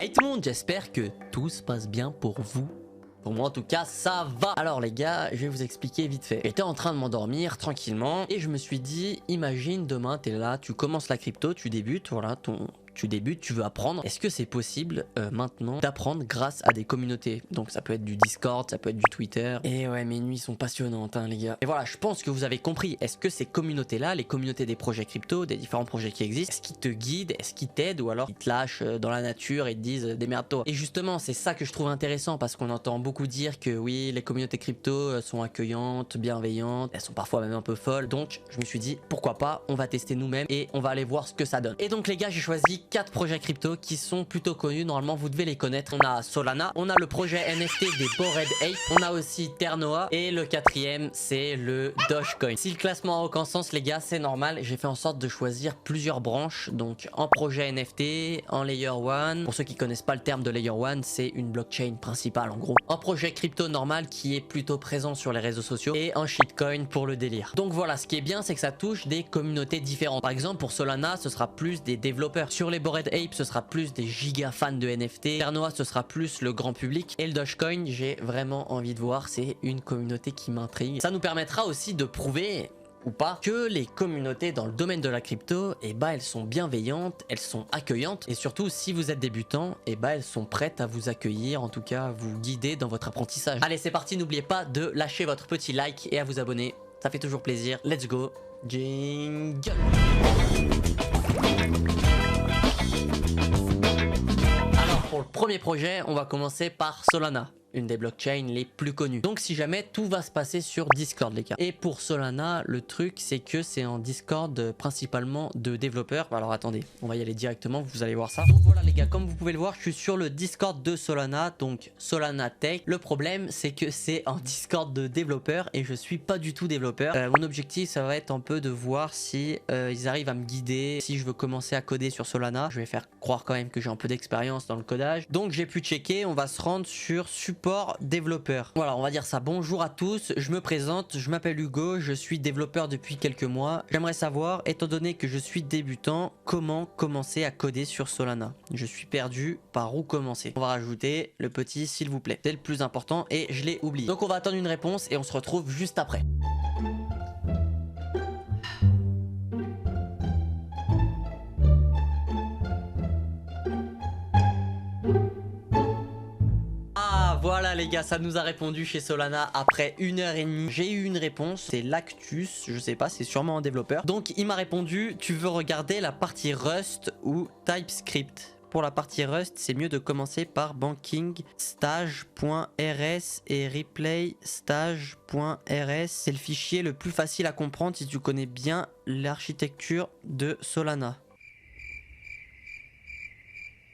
Hey tout le monde, j'espère que tout se passe bien pour vous. Pour moi en tout cas ça va. Alors les gars, je vais vous expliquer vite fait. J'étais en train de m'endormir tranquillement et je me suis dit, imagine demain t'es là, tu commences la crypto, tu débutes, voilà, tu débutes, tu veux apprendre. Est-ce que c'est possible maintenant d'apprendre grâce à des communautés? Donc ça peut être du Discord, ça peut être du Twitter. Et ouais, mes nuits sont passionnantes hein, les gars. Et voilà, je pense que vous avez compris. Est-ce que ces communautés là, les communautés des projets crypto, des différents projets qui existent, est-ce qu'ils te guident, est-ce qu'ils t'aident ou alors ils te lâchent dans la nature et te disent démerde-toi? Et justement c'est ça que je trouve intéressant parce qu'on entend beaucoup dire que oui, les communautés crypto sont accueillantes, bienveillantes, elles sont parfois même un peu folles. Donc je me suis dit pourquoi pas, on va tester nous-mêmes et on va aller voir ce que ça donne. Et donc les gars, j'ai choisi 4 projets crypto qui sont plutôt connus, normalement vous devez les connaître. On a Solana, on a le projet NFT des Bored Ape, on a aussi Ternoa et le quatrième c'est le Dogecoin. Si le classement a aucun sens les gars, c'est normal, j'ai fait en sorte de choisir plusieurs branches, donc en projet NFT, en Layer 1, pour ceux qui connaissent pas le terme de Layer 1, c'est une blockchain principale en gros, en projet crypto normal qui est plutôt présent sur les réseaux sociaux et en shitcoin pour le délire. Donc voilà, ce qui est bien c'est que ça touche des communautés différentes. Par exemple pour Solana ce sera plus des développeurs, sur les Bored Ape ce sera plus des giga fans de NFT, Ternoa ce sera plus le grand public et le Dogecoin j'ai vraiment envie de voir, c'est une communauté qui m'intrigue. Ça nous permettra aussi de prouver ou pas que les communautés dans le domaine de la crypto, et bah elles sont bienveillantes, elles sont accueillantes et surtout si vous êtes débutant, et bah elles sont prêtes à vous accueillir, en tout cas à vous guider dans votre apprentissage. Allez c'est parti, n'oubliez pas de lâcher votre petit like et à vous abonner, ça fait toujours plaisir. Let's go, jingle. Pour le premier projet, on va commencer par Solana, une des blockchains les plus connues. Donc si jamais tout va se passer sur Discord les gars. Et pour Solana, le truc c'est que c'est en Discord principalement de développeurs. Alors attendez, on va y aller directement, vous allez voir ça. Donc voilà les gars, comme vous pouvez le voir, je suis sur le Discord de Solana, donc Solana Tech. Le problème c'est que c'est en Discord de développeurs et je suis pas du tout développeur. Mon objectif ça va être un peu de voir si ils arrivent à me guider. Si je veux commencer à coder sur Solana, je vais faire croire quand même que j'ai un peu d'expérience dans le codage. Donc j'ai pu checker, on va se rendre sur support développeur. Voilà, on va dire ça. Bonjour à tous, je me présente, je m'appelle Hugo, je suis développeur depuis quelques mois. J'aimerais savoir, étant donné que je suis débutant, comment commencer à coder sur Solana. Je suis perdu, par où commencer? On va rajouter le petit s'il vous plaît. C'est le plus important et je l'ai oublié. Donc on va attendre une réponse et on se retrouve juste après. Voilà les gars, ça nous a répondu chez Solana après 1h30. J'ai eu une réponse, c'est Lactus, je sais pas, c'est sûrement un développeur. Donc il m'a répondu, tu veux regarder la partie Rust ou TypeScript? Pour la partie Rust, c'est mieux de commencer par bankingstage.rs et replaystage.rs. C'est le fichier le plus facile à comprendre si tu connais bien l'architecture de Solana.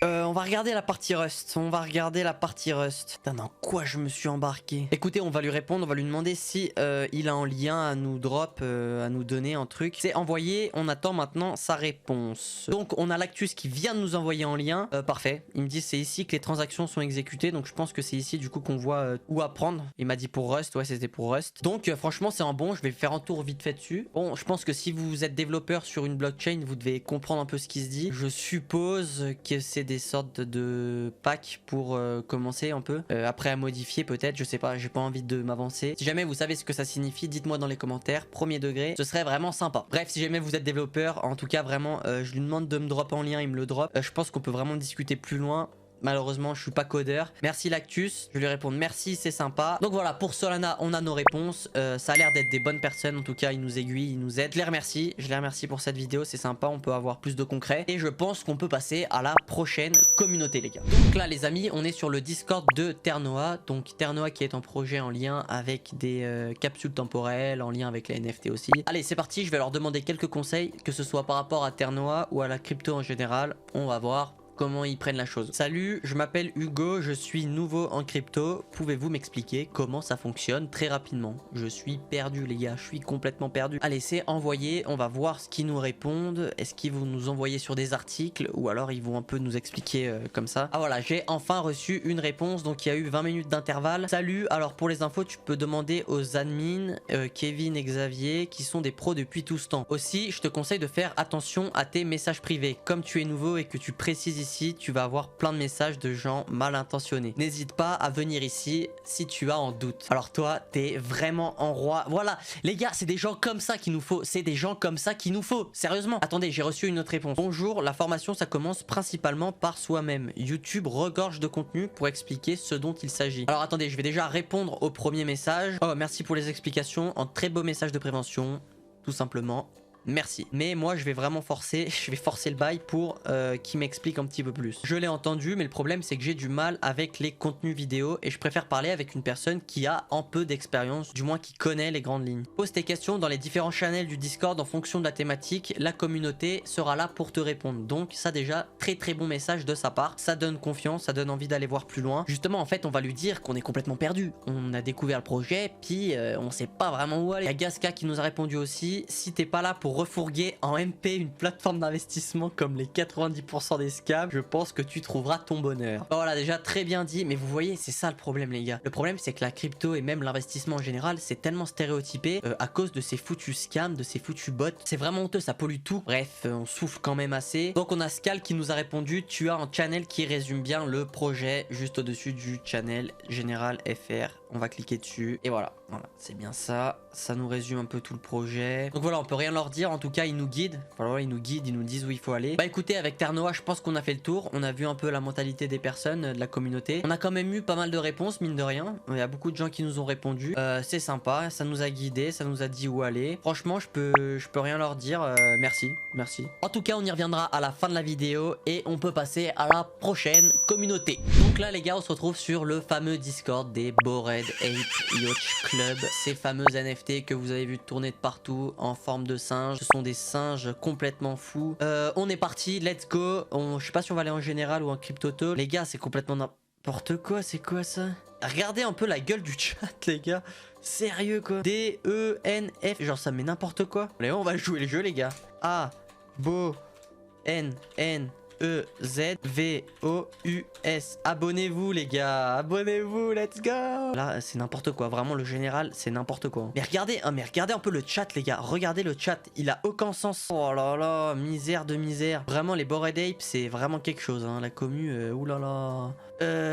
On va regarder la partie Rust. On va regarder la partie Rust. Putain, dans quoi je me suis embarqué? Écoutez, on va lui répondre, on va lui demander si il a un lien à nous drop, à nous donner un truc. C'est envoyé, on attend maintenant sa réponse. Donc on a Lactus qui vient de nous envoyer un lien. Parfait. Il me dit c'est ici que les transactions sont exécutées. Donc je pense que c'est ici du coup qu'on voit où apprendre. Il m'a dit pour Rust, ouais c'était pour Rust. Donc franchement c'est un bon, je vais faire un tour vite fait dessus. Bon, je pense que si vous êtes développeur sur une blockchain, vous devez comprendre un peu ce qui se dit. Je suppose que c'est des sortes de packs pour commencer un peu. Après à modifier peut-être, je sais pas, j'ai pas envie de m'avancer. Si jamais vous savez ce que ça signifie, dites-moi dans les commentaires, premier degré, ce serait vraiment sympa. Bref, si jamais vous êtes développeur, en tout cas vraiment, je lui demande de me drop en lien, il me le drop. Je pense qu'on peut vraiment discuter plus loin. Malheureusement, je suis pas codeur. Merci Lactus. Je vais lui répondre merci, c'est sympa. Donc voilà, pour Solana, on a nos réponses. Ça a l'air d'être des bonnes personnes. En tout cas, ils nous aiguillent, ils nous aident. Je les remercie. Je les remercie pour cette vidéo. C'est sympa. On peut avoir plus de concret. Et je pense qu'on peut passer à la prochaine communauté, les gars. Donc là, les amis, on est sur le Discord de Ternoa. Donc Ternoa qui est un projet en lien avec des capsules temporelles, en lien avec les NFT aussi. Allez, c'est parti. Je vais leur demander quelques conseils, que ce soit par rapport à Ternoa ou à la crypto en général. On va voir comment ils prennent la chose. Salut, je m'appelle Hugo, je suis nouveau en crypto. Pouvez-vous m'expliquer comment ça fonctionne très rapidement? Je suis perdu les gars, je suis complètement perdu. Allez, c'est envoyé, on va voir ce qu'ils nous répondent. Est-ce qu'ils vont nous envoyer sur des articles ou alors ils vont un peu nous expliquer comme ça? Ah voilà, j'ai enfin reçu une réponse, donc il y a eu 20 minutes d'intervalle. Salut, alors pour les infos, tu peux demander aux admins Kevin et Xavier qui sont des pros depuis tout ce temps. Aussi, je te conseille de faire attention à tes messages privés. Comme tu es nouveau et que tu précises ici, tu vas avoir plein de messages de gens mal intentionnés. N'hésite pas à venir ici si tu as en doute. Alors toi, t'es vraiment en roi. Voilà, les gars, c'est des gens comme ça qu'il nous faut. C'est des gens comme ça qu'il nous faut. Sérieusement. Attendez, j'ai reçu une autre réponse. Bonjour, la formation, ça commence principalement par soi-même. YouTube regorge de contenu pour expliquer ce dont il s'agit. Alors attendez, je vais déjà répondre au premier message. Oh, merci pour les explications. Un très beau message de prévention, tout simplement. Merci. Mais moi je vais vraiment forcer, je vais forcer le bail pour qu'il m'explique un petit peu plus. Je l'ai entendu, mais le problème c'est que j'ai du mal avec les contenus vidéo et je préfère parler avec une personne qui a un peu d'expérience, du moins qui connaît les grandes lignes. Pose tes questions dans les différents channels du Discord en fonction de la thématique, la communauté sera là pour te répondre. Donc ça déjà, très très bon message de sa part, ça donne confiance, ça donne envie d'aller voir plus loin. Justement en fait on va lui dire qu'on est complètement perdu, on a découvert le projet, puis on sait pas vraiment où aller. Il y a Gaska qui nous a répondu aussi, si t'es pas là pour refourguer en MP une plateforme d'investissement comme les 90% des scams, je pense que tu trouveras ton bonheur. Voilà, déjà très bien dit, mais vous voyez, c'est ça le problème les gars. Le problème c'est que la crypto et même l'investissement en général, c'est tellement stéréotypé à cause de ces foutus scams, de ces foutus bots. C'est vraiment honteux, ça pollue tout. Bref, on souffle quand même assez. Donc on a Scal qui nous a répondu, tu as un channel qui résume bien le projet juste au-dessus du channel général FR. On va cliquer dessus et voilà, c'est bien ça. Ça nous résume un peu tout le projet. Donc voilà, on peut rien leur dire. En tout cas, ils nous guident. Voilà, ils nous guident, ils nous disent où il faut aller. Bah écoutez, avec Ternoa, je pense qu'on a fait le tour. On a vu un peu la mentalité des personnes, de la communauté. On a quand même eu pas mal de réponses, mine de rien. Il y a beaucoup de gens qui nous ont répondu. C'est sympa, ça nous a guidés, ça nous a dit où aller. Franchement, je peux rien leur dire. Merci. En tout cas, on y reviendra à la fin de la vidéo et on peut passer à la prochaine communauté. Donc là, les gars, on se retrouve sur le fameux Discord des Bored Ape Yacht Club. Ces fameux NFT que vous avez vu tourner de partout en forme de singe. Ce sont des singes complètement fous. On est parti, let's go. Je sais pas si on va aller en général ou en cryptoto. Les gars, c'est complètement n'importe quoi. C'est quoi ça? Regardez un peu la gueule du chat, les gars. Sérieux quoi. D-E-N-F. Genre ça met n'importe quoi. Allez, on va jouer le jeu, les gars. A, Bo, N, E-Z-V-O-U-S. Abonnez-vous les gars, abonnez-vous, let's go. Là c'est n'importe quoi, vraiment le général c'est n'importe quoi. Mais regardez un peu le chat les gars, regardez le chat, il a aucun sens. Oh là là, misère de misère. Vraiment les Bored Ape c'est vraiment quelque chose hein. La commu, oulala.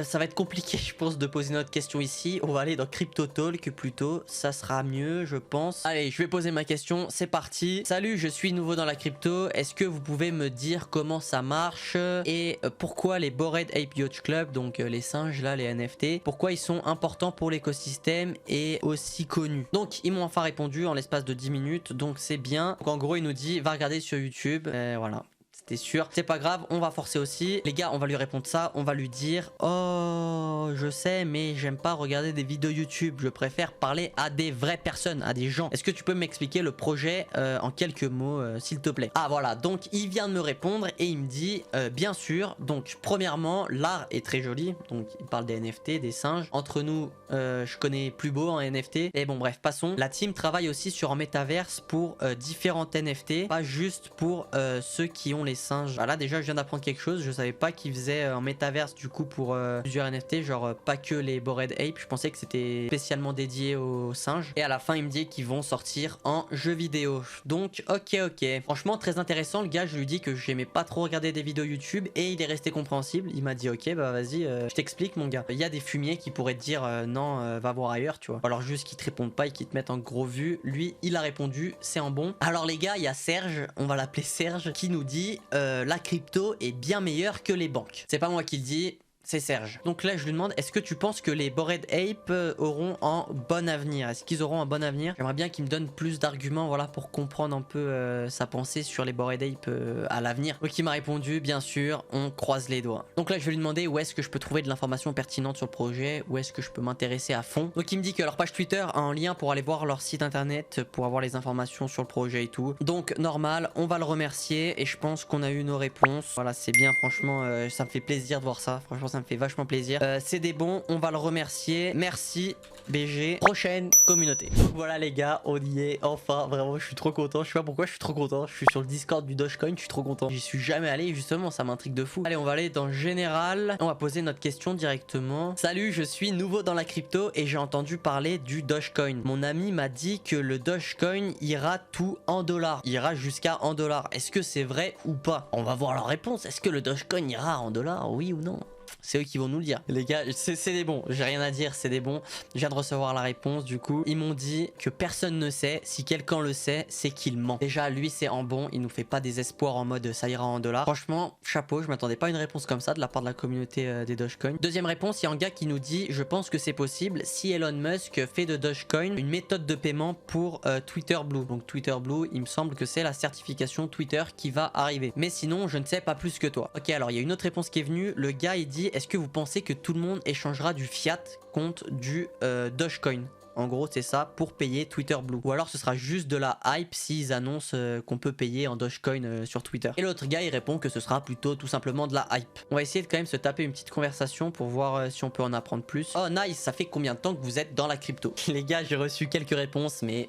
Ça va être compliqué je pense de poser notre question ici. On va aller dans Crypto Talk plutôt, ça sera mieux je pense. Allez je vais poser ma question, c'est parti. Salut, je suis nouveau dans la crypto, est-ce que vous pouvez me dire comment ça marche et pourquoi les Bored Ape Yacht Club, donc les singes là, les NFT, pourquoi ils sont importants pour l'écosystème et aussi connus. Donc ils m'ont enfin répondu en l'espace de 10 minutes, donc c'est bien. Donc en gros il nous dit va regarder sur YouTube, voilà. C'était sûr, c'est pas grave, on va forcer aussi. Les gars, on va lui répondre ça, on va lui dire oh, je sais, mais j'aime pas regarder des vidéos YouTube, je préfère parler à des vraies personnes, à des gens. Est-ce que tu peux m'expliquer le projet en quelques mots, s'il te plaît? Ah voilà, donc il vient de me répondre et il me dit bien sûr. Donc premièrement, l'art est très joli, donc il parle des NFT, des singes. Entre nous, je connais plus beau en NFT. Et bon bref, passons. La team travaille aussi sur un métaverse pour différentes NFT, pas juste pour ceux qui ont les singes. Ah là déjà je viens d'apprendre quelque chose, je savais pas qu'ils faisaient un métaverse du coup pour plusieurs NFT, genre pas que les Bored Ape, je pensais que c'était spécialement dédié aux singes. Et à la fin il me dit qu'ils vont sortir en jeu vidéo. Donc ok, franchement très intéressant. Le gars, je lui dis que j'aimais pas trop regarder des vidéos YouTube et il est resté compréhensible. Il m'a dit ok bah vas-y, je t'explique mon gars. Il y a des fumiers qui pourraient te dire non, va voir ailleurs, tu vois. Ou alors juste qu'ils te répondent pas et qu'ils te mettent en gros vue. Lui il a répondu, c'est en bon. Alors les gars, il y a Serge, on va l'appeler Serge, qui nous dit la crypto est bien meilleure que les banques. C'est pas moi qui le dis, c'est Serge. Donc là je lui demande, est-ce que tu penses que les Bored Ape auront un bon avenir? Est-ce qu'ils auront un bon avenir? J'aimerais bien qu'il me donne plus d'arguments, voilà, pour comprendre un peu sa pensée sur les Bored Ape à l'avenir. Donc il m'a répondu, bien sûr, on croise les doigts. Donc là je vais lui demander où est-ce que je peux trouver de l'information pertinente sur le projet, où est-ce que je peux m'intéresser à fond. Donc il me dit que leur page Twitter a un lien pour aller voir leur site internet pour avoir les informations sur le projet et tout. Donc normal, on va le remercier et je pense qu'on a eu nos réponses. Voilà, c'est bien, franchement, ça me fait plaisir de voir ça. Franchement, ça me fait vachement plaisir. C'est des bons, on va le remercier. Merci BG. Prochaine communauté. Donc voilà les gars, on y est enfin. Vraiment, je suis trop content. Je sais pas pourquoi je suis trop content. Je suis sur le Discord du Dogecoin, je suis trop content. J'y suis jamais allé, justement, ça m'intrigue de fou. Allez, on va aller dans général. On va poser notre question directement. Salut, je suis nouveau dans la crypto et j'ai entendu parler du Dogecoin. Mon ami m'a dit que le Dogecoin ira tout en dollars. Il ira jusqu'à en dollars. Est-ce que c'est vrai ou pas? On va voir la réponse. Est-ce que le Dogecoin ira en dollars, oui ou non? C'est eux qui vont nous le dire. Les gars, c'est des bons. J'ai rien à dire, c'est des bons. Je viens de recevoir la réponse du coup. Ils m'ont dit que personne ne sait. Si quelqu'un le sait, c'est qu'il ment. Déjà, lui, c'est en bon. Il nous fait pas des espoirs en mode ça ira en dollars. Franchement, chapeau. Je m'attendais pas à une réponse comme ça de la part de la communauté des Dogecoin. Deuxième réponse, il y a un gars qui nous dit je pense que c'est possible si Elon Musk fait de Dogecoin une méthode de paiement pour Twitter Blue. Donc Twitter Blue, il me semble que c'est la certification Twitter qui va arriver. Mais sinon, je ne sais pas plus que toi. Ok, alors il y a une autre réponse qui est venue. Le gars, il dit est-ce que vous pensez que tout le monde échangera du fiat contre du Dogecoin? En gros, c'est ça pour payer Twitter Blue. Ou alors ce sera juste de la hype s'ils annoncent qu'on peut payer en Dogecoin sur Twitter. Et l'autre gars, il répond que ce sera plutôt tout simplement de la hype. On va essayer de quand même se taper une petite conversation pour voir si on peut en apprendre plus. Oh nice, ça fait combien de temps que vous êtes dans la crypto? Les gars, j'ai reçu quelques réponses, mais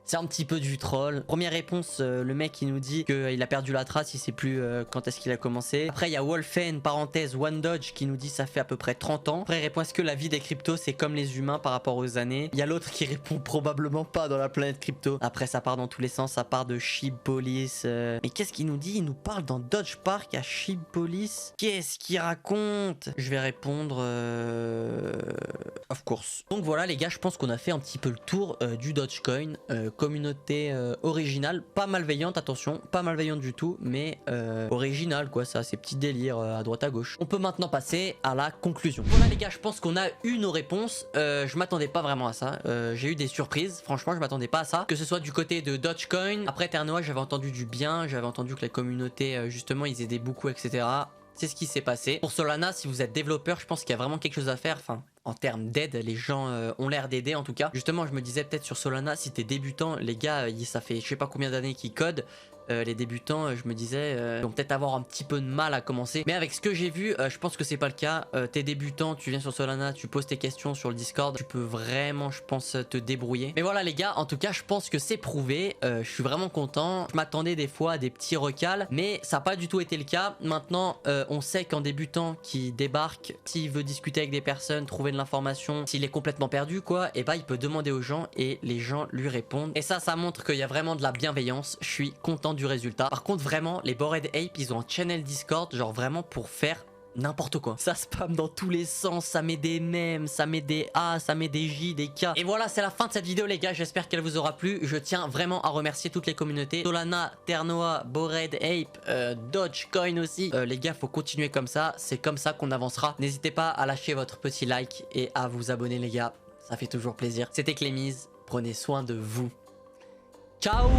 c'est un petit peu du troll. Première réponse, le mec il nous dit qu'il a perdu la trace, il sait plus quand est-ce qu'il a commencé. Après il y a Wolfen, parenthèse, One Dodge qui nous dit ça fait à peu près 30 ans. Après il répond est-ce que la vie des cryptos c'est comme les humains par rapport aux années? Il y a l'autre qui répond probablement pas dans la planète crypto. Après ça part dans tous les sens, ça part de Sheep-Police. Mais qu'est-ce qu'il nous dit? Il nous parle dans Dodge Park à Sheep-Police. Qu'est-ce qu'il raconte? Je vais répondre of course. Donc voilà les gars, je pense qu'on a fait un petit peu le tour du Dogecoin. Communauté originale, pas malveillante, attention, pas malveillante du tout, mais originale quoi, ça, ces petits délires à droite à gauche. On peut maintenant passer à la conclusion. Voilà les gars, je pense qu'on a eu nos réponses. Je m'attendais pas vraiment à ça. J'ai eu des surprises, franchement, je m'attendais pas à ça. Que ce soit du côté de Dogecoin, après Ternoa, j'avais entendu du bien, j'avais entendu que la communauté, justement, ils aidaient beaucoup, etc. C'est ce qui s'est passé. Pour Solana, si vous êtes développeur, je pense qu'il y a vraiment quelque chose à faire. Enfin, en termes d'aide, les gens ont l'air d'aider en tout cas. Justement, je me disais peut-être sur Solana, si t'es débutant, les gars, ça fait je sais pas combien d'années qu'ils codent. Les débutants, je me disais, ils vont peut-être avoir un petit peu de mal à commencer. Mais avec ce que j'ai vu, je pense que c'est pas le cas. T'es débutant, tu viens sur Solana, tu poses tes questions sur le Discord. Tu peux vraiment, je pense, te débrouiller. Mais voilà les gars, en tout cas, je pense que c'est prouvé. Je suis vraiment content. Je m'attendais des fois à des petits recals, mais ça n'a pas du tout été le cas. Maintenant, on sait qu'un débutant qui débarque, s'il veut discuter avec des personnes, trouver de l'information, s'il est complètement perdu, quoi, et bah il peut demander aux gens et les gens lui répondent. Et ça montre qu'il y a vraiment de la bienveillance. Je suis content du résultat. Par contre vraiment les Bored Ape ils ont un channel Discord genre vraiment pour faire n'importe quoi. Ça spam dans tous les sens, ça met des mèmes, ça met des A, ça met des J, des K. Et voilà, c'est la fin de cette vidéo les gars, j'espère qu'elle vous aura plu. Je tiens vraiment à remercier toutes les communautés. Solana, Ternoa, Bored Ape, Dogecoin aussi. Les gars, faut continuer comme ça, c'est comme ça qu'on avancera. N'hésitez pas à lâcher votre petit like et à vous abonner les gars, ça fait toujours plaisir. C'était Clémise, prenez soin de vous. Ciao.